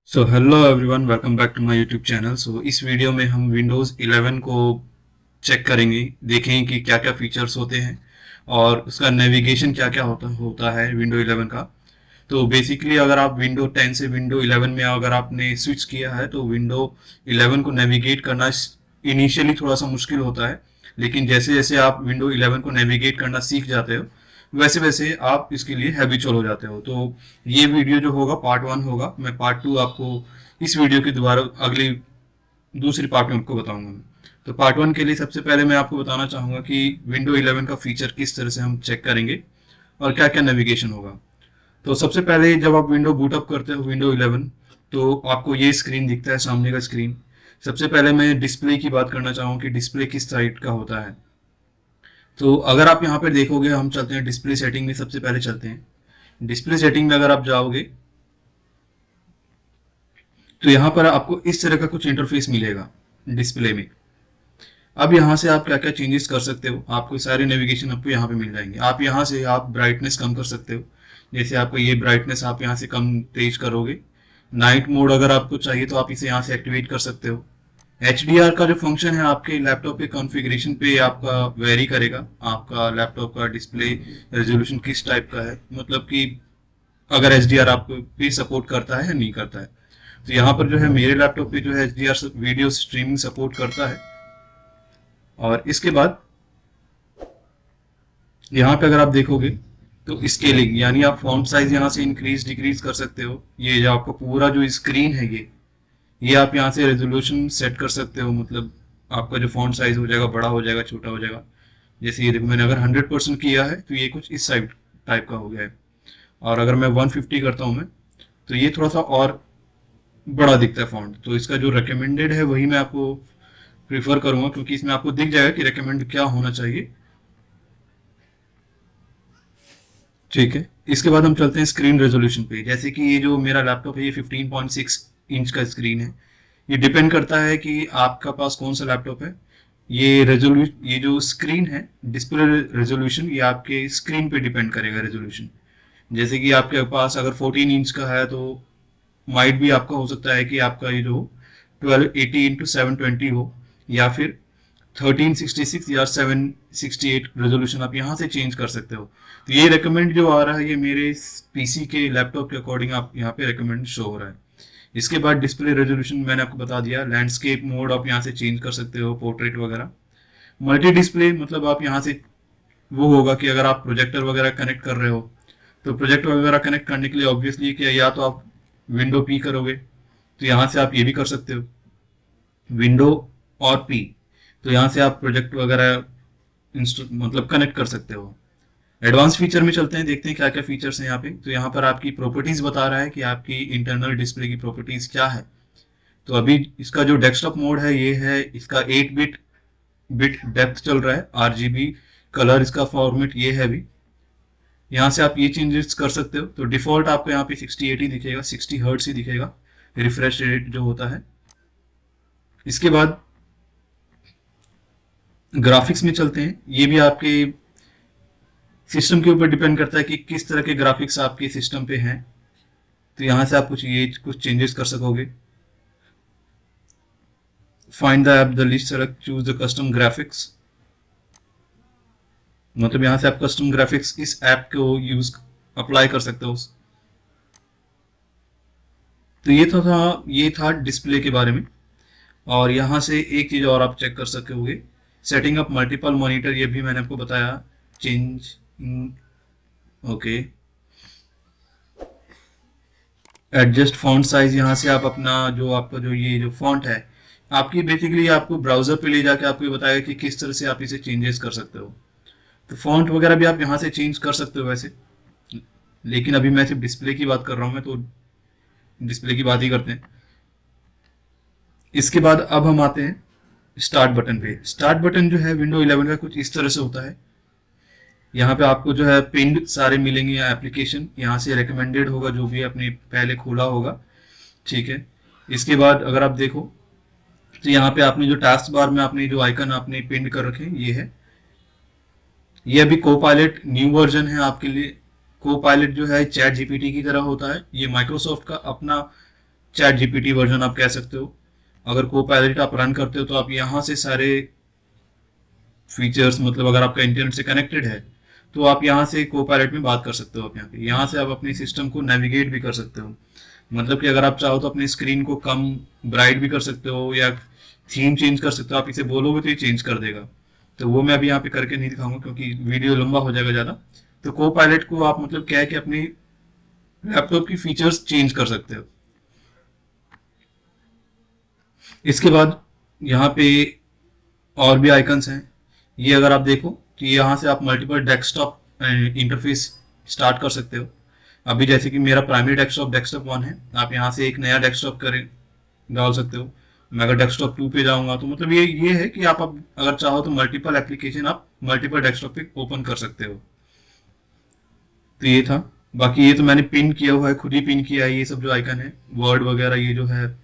So hello everyone, welcome back to my YouTube channel. So इस video में हम Windows 11 को चेक करेंगे, देखेंगे कि क्या क्या फीचर्स होते हैं और उसका नेविगेशन क्या क्या होता होता है विंडो 11 का। तो बेसिकली अगर आप विंडो 10 से विंडो 11 में अगर आपने स्विच किया है तो विंडो 11 को नेविगेट करना इनिशियली थोड़ा सा मुश्किल होता है, लेकिन जैसे जैसे आप विंडो 11 को नेविगेट करना सीख जाते हो वैसे वैसे आप इसके लिए हैबिचुअल हो जाते हो। तो ये वीडियो जो होगा पार्ट 1 होगा, मैं पार्ट 2 आपको इस वीडियो के द्वारा अगली दूसरी पार्ट में आपको बताऊंगा मैं। तो पार्ट 1 के लिए सबसे पहले मैं आपको बताना चाहूंगा कि विंडो 11 का फीचर किस तरह से हम चेक करेंगे और क्या क्या नेविगेशन होगा। तो सबसे पहले जब आप विंडो बूटअप करते हो विंडो 11, तो आपको ये स्क्रीन दिखता है, सामने का स्क्रीन। सबसे पहले मैं डिस्प्ले की बात करना चाहूँ कि डिस्प्ले किस टाइप का होता है। तो अगर आप यहाँ पे देखोगे, हम चलते हैं डिस्प्ले सेटिंग में, सबसे पहले चलते हैं डिस्प्ले सेटिंग में। अगर आप जाओगे तो यहाँ पर आपको इस तरह का कुछ इंटरफेस मिलेगा डिस्प्ले में। अब यहाँ से आप क्या क्या चेंजेस कर सकते हो, आपको सारे नेविगेशन आपको यहाँ पे मिल जाएंगे। आप यहाँ से आप ब्राइटनेस कम कर सकते हो, जैसे आपको ये ब्राइटनेस आप यहाँ से कम तेज करोगे। नाइट मोड अगर आपको चाहिए तो आप इसे यहाँ से एक्टिवेट कर सकते हो। HDR का जो फंक्शन है आपके लैपटॉप के कॉन्फ़िगरेशन पे आपका वेरी करेगा, आपका लैपटॉप का डिस्प्ले रेजोल्यूशन किस टाइप का है, मतलब कि अगर HDR आपको भी सपोर्ट करता है या नहीं करता है। तो यहाँ पर जो है मेरे लैपटॉप पे जो है HDR वीडियो स्ट्रीमिंग सपोर्ट करता है। और इसके बाद यहाँ पे अगर आप देखोगे तो स्केलिंग, यानी आप फॉन्ट साइज यहाँ से इंक्रीज डिक्रीज कर सकते हो। ये जो आपका पूरा जो स्क्रीन है ये आप यहाँ से रेजोल्यूशन सेट कर सकते हो, मतलब आपका जो फॉन्ट साइज हो जाएगा, बड़ा हो जाएगा, छोटा हो जाएगा। जैसे ये मैंने अगर 100% किया है तो ये कुछ इस साइड टाइप का हो गया है। और अगर मैं 150 करता हूँ मैं, तो ये थोड़ा सा और बड़ा दिखता है फॉन्ट। तो इसका जो रिकमेंडेड है वही मैं आपको प्रीफर करूंगा, क्योंकि इसमें आपको दिख जाएगा कि रिकमेंड क्या होना चाहिए। ठीक है, इसके बाद हम चलते हैं स्क्रीन रेजोल्यूशन पे। जैसे कि ये जो मेरा लैपटॉप है ये 15.6 इंच का स्क्रीन है। ये डिपेंड करता है कि आपका पास कौन सा लैपटॉप है। ये जो स्क्रीन है डिस्प्ले रेजोल्यूशन, ये आपके स्क्रीन पे डिपेंड करेगा रेजोल्यूशन। जैसे कि आपके पास अगर 14 इंच का है तो माइट भी आपका हो सकता है कि आपका ये जो 1280x720 हो, या फिर 1366 या 768 रेजोल्यूशन आप यहाँ से चेंज कर सकते हो। तो ये रिकमेंड जो आ रहा है ये मेरे पीसी के लैपटॉप के अकॉर्डिंग आप यहाँ पे रिकमेंड शो हो रहा है। इसके बाद डिस्प्ले रेजोल्यूशन मैंने आपको बता दिया। लैंडस्केप मोड आप यहाँ से चेंज कर सकते हो, पोर्ट्रेट वगैरह। मल्टी डिस्प्ले मतलब आप यहाँ से वो होगा कि अगर आप प्रोजेक्टर वगैरह कनेक्ट कर रहे हो तो प्रोजेक्टर वगैरह कनेक्ट करने के लिए ऑब्वियसली क्या, या तो आप विंडो पी करोगे, तो यहाँ से आप ये भी कर सकते हो, विंडो और पी। तो यहाँ से आप प्रोजेक्ट वगैरह मतलब कनेक्ट कर सकते हो। एडवांस फीचर में चलते हैं, देखते हैं क्या क्या फीचर्स हैं यहाँ पे। तो यहाँ पर आपकी प्रॉपर्टीज बता रहा है कि आपकी इंटरनल डिस्प्ले की प्रॉपर्टीज क्या है। तो अभी इसका जो डेस्कटॉप मोड है ये है, इसका 8 बिट डेप्थ चल रहा है, RGB कलर इसका फॉर्मेट ये है अभी। यहाँ से आप ये चेंजेस कर सकते हो। तो डिफॉल्ट आपको यहाँ पे 6080 दिखेगा, 60 हर्ट्ज ही दिखेगा रिफ्रेश रेट जो होता है। इसके बाद ग्राफिक्स में चलते हैं। ये भी आपके सिस्टम के ऊपर डिपेंड करता है कि किस तरह के ग्राफिक्स आपके सिस्टम पे हैं। तो यहाँ से आप कुछ चेंजेस कर सकोगे। Find the app the list, select choose the custom graphics, मतलब यहाँ से आप कस्टम ग्राफिक्स इस ऐप को यूज अप्लाई कर सकते हो। तो ये था डिस्प्ले के बारे में। और यहाँ से एक चीज और आप चेक कर सकोगे, सेटिंग अप मल्टीपल मॉनिटर, ये भी मैंने आपको बताया। Change, okay, adjust font size, यहाँ से आप अपना जो आपका जो ये जो फॉन्ट है आपकी, बेसिकली आपको ब्राउजर पे ले जाके आपको ये बताएगा कि किस तरह से आप इसे चेंजेस कर सकते हो। तो फॉन्ट वगैरह भी आप यहाँ से चेंज कर सकते हो वैसे, लेकिन अभी मैं सिर्फ डिस्प्ले की बात कर रहा हूँ, मैं तो डिस्प्ले की बात ही करते हैं। इसके बाद अब हम आते हैं स्टार्ट बटन पे। स्टार्ट बटन जो है विंडो 11 का कुछ इस तरह से होता है। यहाँ पे आपको जो है पिंड सारे मिलेंगे या एप्लीकेशन, यहाँ से रिकमेंडेड होगा जो भी आपने पहले खोला होगा। ठीक है, इसके बाद अगर आप देखो तो यहाँ पे आपने जो टास्क बार में आपने जो आइकन आपने पिंड कर रखे ये है। ये अभी को पायलट न्यू वर्जन है आपके लिए। को पायलट जो है चैट GPT की तरह होता है। ये माइक्रोसॉफ्ट का अपना चैट जीपीटी वर्जन आप कह सकते हो। अगर कोपायलट आप रन करते हो तो आप यहाँ से सारे फीचर्स, मतलब अगर आपका इंटरनेट से कनेक्टेड है तो आप यहाँ से कोपायलट में बात कर सकते हो। आप यहाँ से आप अपने सिस्टम को नेविगेट भी कर सकते हो। मतलब कि अगर आप चाहो तो अपनी स्क्रीन को कम ब्राइट भी कर सकते हो या थीम चेंज कर सकते हो। आप इसे बोलोगे तो ये चेंज कर देगा। तो वो मैं अभी यहाँ पे करके नहीं दिखाऊंगा क्योंकि वीडियो लंबा हो जाएगा ज़्यादा। तो कोपायलट को आप मतलब क्या है कि अपनी लैपटॉप की फीचर्स चेंज कर सकते हो। इसके बाद यहाँ पे और भी आइकन्स हैं। ये अगर आप देखो तो यहाँ से आप मल्टीपल डेस्कटॉप इंटरफेस स्टार्ट कर सकते हो। अभी जैसे कि मेरा प्राइमरी डेस्कटॉप 1 है, आप यहाँ से एक नया डेस्कटॉप करें डाल सकते हो। मैं अगर डेस्कटॉप 2 पे जाऊंगा तो मतलब ये है कि आप अब अगर चाहो तो मल्टीपल एप्लीकेशन आप मल्टीपल डेस्कटॉप पे ओपन कर सकते हो। तो ये था। बाकी ये तो मैंने पिन किया हुआ है, खुद ही पिन किया है ये सब जो आइकन है, वर्ड वगैरह ये जो है।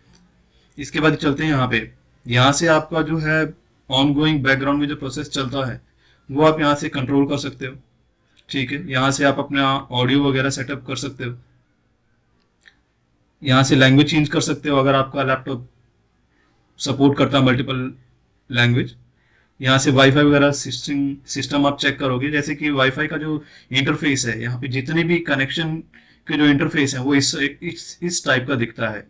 इसके बाद चलते हैं यहाँ पे। यहाँ से आपका जो है ऑन गोइंग बैकग्राउंड में जो प्रोसेस चलता है वो आप यहाँ से कंट्रोल कर सकते हो। ठीक है, यहाँ से आप अपना ऑडियो वगैरह सेटअप कर सकते हो। यहाँ से लैंग्वेज चेंज कर सकते हो अगर आपका लैपटॉप सपोर्ट करता है मल्टीपल लैंग्वेज। यहाँ से वाईफाई वगैरह सिस्टम आप चेक करोगे, जैसे कि वाईफाई का जो इंटरफेस है, यहाँ पे जितने भी कनेक्शन के जो इंटरफेस है वो इस टाइप का दिखता है।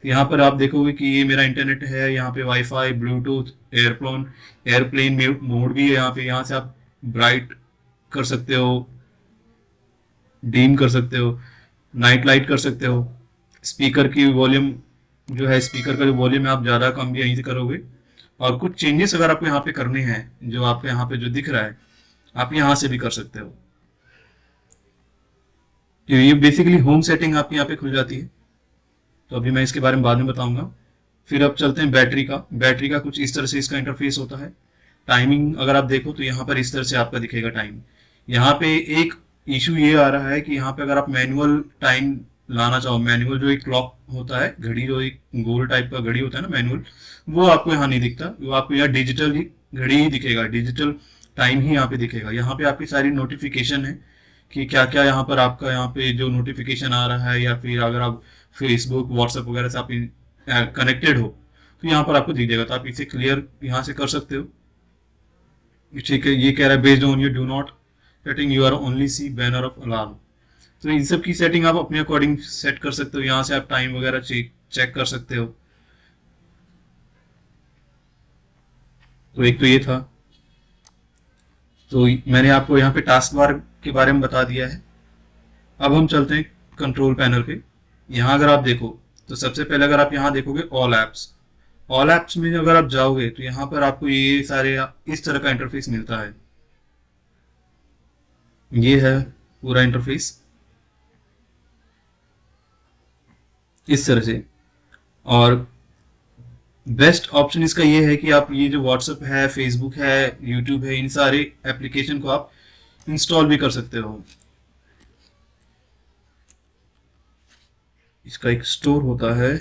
यहाँ पर आप देखोगे कि ये मेरा इंटरनेट है, यहाँ पे वाईफाई, ब्लूटूथ, एयरप्लेन मोड भी है यहाँ पे। यहाँ से आप ब्राइट कर सकते हो, डीम कर सकते हो, नाइट लाइट कर सकते हो। स्पीकर की वॉल्यूम जो है, स्पीकर का जो वॉल्यूम है आप ज़्यादा कम भी यहीं से करोगे। और कुछ चेंजेस अगर आपको यहाँ पे करने हैं जो आपको यहाँ पे जो दिख रहा है आप यहाँ से भी कर सकते हो। तो ये बेसिकली होम सेटिंग आपकी यहाँ पे खुल जाती है। तो अभी मैं इसके बारे में बाद में बताऊंगा। फिर अब चलते हैं बैटरी का कुछ इस तरह से इसका इंटरफेस होता है। टाइमिंग अगर आप देखो तो यहाँ पर इस तरह से आपका दिखेगा टाइम। यहाँ पे एक इशू ये आ रहा है कि यहाँ पे अगर आप मैनुअल टाइम लाना चाहो, मैनुअल जो एक क्लॉक होता है, घड़ी जो एक गोल टाइप का घड़ी होता है ना मैनुअल, वो आपको यहाँ नहीं दिखता। वो आपको यहाँ डिजिटल ही घड़ी ही दिखेगा, डिजिटल टाइम ही यहाँ पे दिखेगा। यहाँ पे आपकी सारी नोटिफिकेशन है कि क्या क्या यहाँ पर आपका यहाँ पे जो नोटिफिकेशन आ रहा है, या फिर अगर आप फेसबुक व्हाट्सएप वगैरह से आप कनेक्टेड हो तो यहाँ पर आपको दिख जाएगा। तो आप इसे क्लियर यहाँ से कर सकते हो। ठीक है, ये कह रहा है based on your do not setting you are only see banner of alarm. तो इन सब की सेटिंग आप अपने अकॉर्डिंग सेट कर सकते हो। यहाँ से आप टाइम वगैरह चेक कर सकते हो। तो एक तो ये था। तो मैंने आपको यहाँ पे टास्क बार के बारे में बता दिया है। अब हम चलते हैं कंट्रोल पैनल पे। यहाँ अगर आप देखो तो सबसे पहले अगर आप यहाँ देखोगे ऑल एप्स में अगर आप जाओगे तो यहाँ पर आपको ये सारे इस तरह का इंटरफेस मिलता है। ये है पूरा इंटरफेस इस तरह से। और बेस्ट ऑप्शन इसका ये है कि आप ये जो व्हाट्सएप है, फेसबुक है, यूट्यूब है, इन सारे एप्लीकेशन को आप इंस्टॉल भी कर सकते हो। इसका एक स्टोर होता है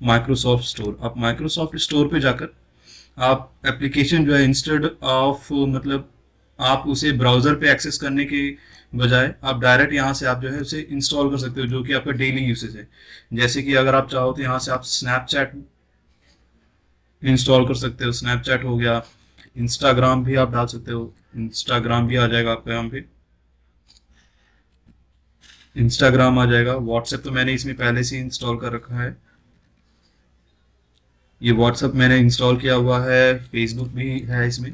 माइक्रोसॉफ्ट स्टोर। आप माइक्रोसॉफ्ट स्टोर पे जाकर आप एप्लीकेशन जो है इंस्टेड ऑफ मतलब आप उसे ब्राउजर पे एक्सेस करने के बजाय आप डायरेक्ट यहाँ से आप जो है उसे इंस्टॉल कर सकते हो, जो कि आपका डेली यूसेज है। जैसे कि अगर आप चाहो तो यहाँ से आप स्नैपचैट इंस्टॉल कर सकते हो। स्नैपचैट हो गया, इंस्टाग्राम भी आप डाल सकते हो, इंस्टाग्राम भी आ जाएगा आपका यहाँ पे, इंस्टाग्राम आ जाएगा। व्हाट्सएप तो मैंने इसमें पहले से इंस्टॉल कर रखा है, ये व्हाट्सएप मैंने इंस्टॉल किया हुआ है, फेसबुक भी है इसमें।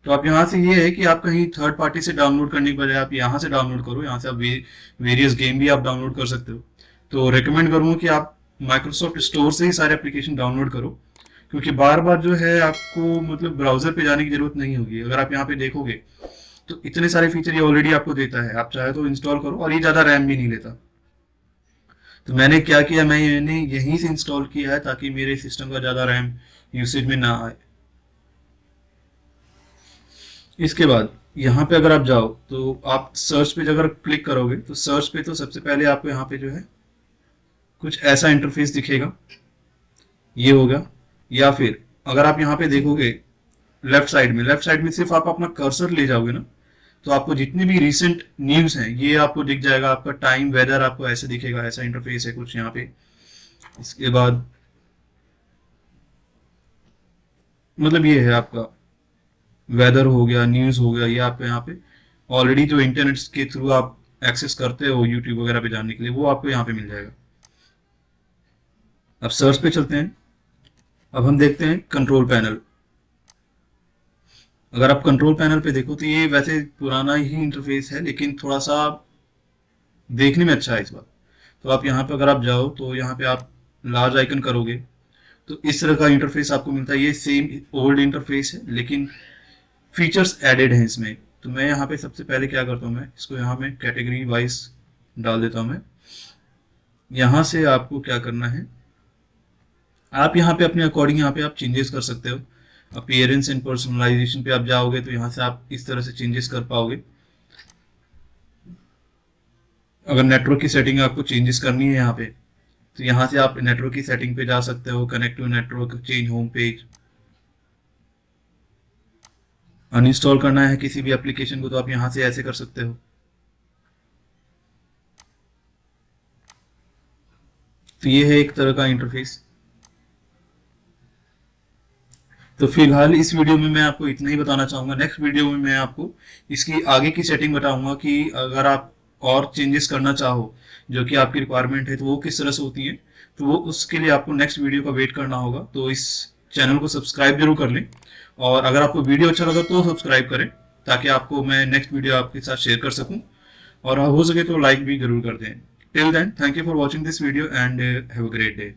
तो आप यहाँ से ये है कि आप कहीं थर्ड पार्टी से डाउनलोड करने के बजाय आप यहाँ से डाउनलोड करो। यहाँ से आप वेरियस गेम भी आप डाउनलोड कर सकते हो। तो रिकमेंड करूँगा कि आप माइक्रोसॉफ्ट स्टोर से ही सारे एप्लीकेशन डाउनलोड करो, क्योंकि बार बार जो है आपको मतलब ब्राउजर पे जाने की जरूरत नहीं होगी। अगर आप यहाँ पे देखोगे तो इतने सारे फीचर ये ऑलरेडी आपको देता है, आप चाहे तो इंस्टॉल करो। और ये ज़्यादा रैम भी नहीं लेता। तो मैंने क्या किया, मैंने यहीं से इंस्टॉल किया है ताकि मेरे सिस्टम का ज़्यादा रैम यूसेज में ना आए। इसके बाद यहाँ पे अगर आप जाओ तो आप सर्च पे अगर क्लिक करोगे तो सर्च पे तो सबसे पहले आपको यहाँ पे जो है कुछ ऐसा इंटरफेस दिखेगा, ये होगा। या फिर अगर आप यहाँ पे देखोगे लेफ्ट साइड में सिर्फ आप अपना कर्सर ले जाओगे ना तो आपको जितनी भी रिसेंट न्यूज हैं ये आपको दिख जाएगा। आपका टाइम वेदर आपको ऐसे दिखेगा, ऐसा इंटरफेस है कुछ यहाँ पे। इसके बाद मतलब ये है आपका वेदर हो गया, न्यूज हो गया, ये आपको यहाँ पे ऑलरेडी जो इंटरनेट के थ्रू आप एक्सेस करते हो यूट्यूब वगैरह पे जानने के लिए, वो आपको यहाँ पे मिल जाएगा। अब सर्च पे चलते हैं। अब हम देखते हैं कंट्रोल पैनल। अगर आप कंट्रोल पैनल पे देखो तो ये वैसे पुराना ही इंटरफेस है, लेकिन थोड़ा सा देखने में अच्छा है इस बार। तो आप यहाँ पे अगर आप जाओ तो यहाँ पे आप लार्ज आइकन करोगे तो इस तरह का इंटरफेस आपको मिलता है। ये सेम ओल्ड इंटरफेस है, लेकिन फीचर्स एडेड हैं इसमें। तो मैं यहाँ पे सबसे पहले क्या करता हूँ, मैं इसको यहाँ में कैटेगरी वाइज डाल देता हूँ। मैं यहाँ से आपको क्या करना है, आप यहाँ पे अपने अकॉर्डिंग यहाँ पे आप चेंजेस कर सकते हो। अपीयरेंस एंड पर्सनलाइजेशन पे आप जाओगे तो यहाँ से आप इस तरह से चेंजेस कर पाओगे। अगर नेटवर्क की सेटिंग आपको चेंजेस करनी है यहाँ पे, तो यहाँ से आप नेटवर्क की सेटिंग पे जा सकते हो। Connect to network, change home page. Uninstall करना है किसी भी एप्लीकेशन को तो आप यहाँ से ऐसे कर सकते हो। तो ये है एक तरह का इंटरफेस। तो फिलहाल इस वीडियो में मैं आपको इतना ही बताना चाहूंगा। नेक्स्ट वीडियो में मैं आपको इसकी आगे की सेटिंग बताऊंगा कि अगर आप और चेंजेस करना चाहो जो कि आपकी रिक्वायरमेंट है तो वो किस तरह से होती है। तो वो उसके लिए आपको नेक्स्ट वीडियो का वेट करना होगा। तो इस चैनल को सब्सक्राइब जरूर कर लें, और अगर आपको वीडियो अच्छा लगा तो सब्सक्राइब करें, ताकि आपको मैं नेक्स्ट वीडियो आपके साथ शेयर कर सकूं, और हो सके तो लाइक भी जरूर कर दें। Till then, thank you for watching this video and have a great day.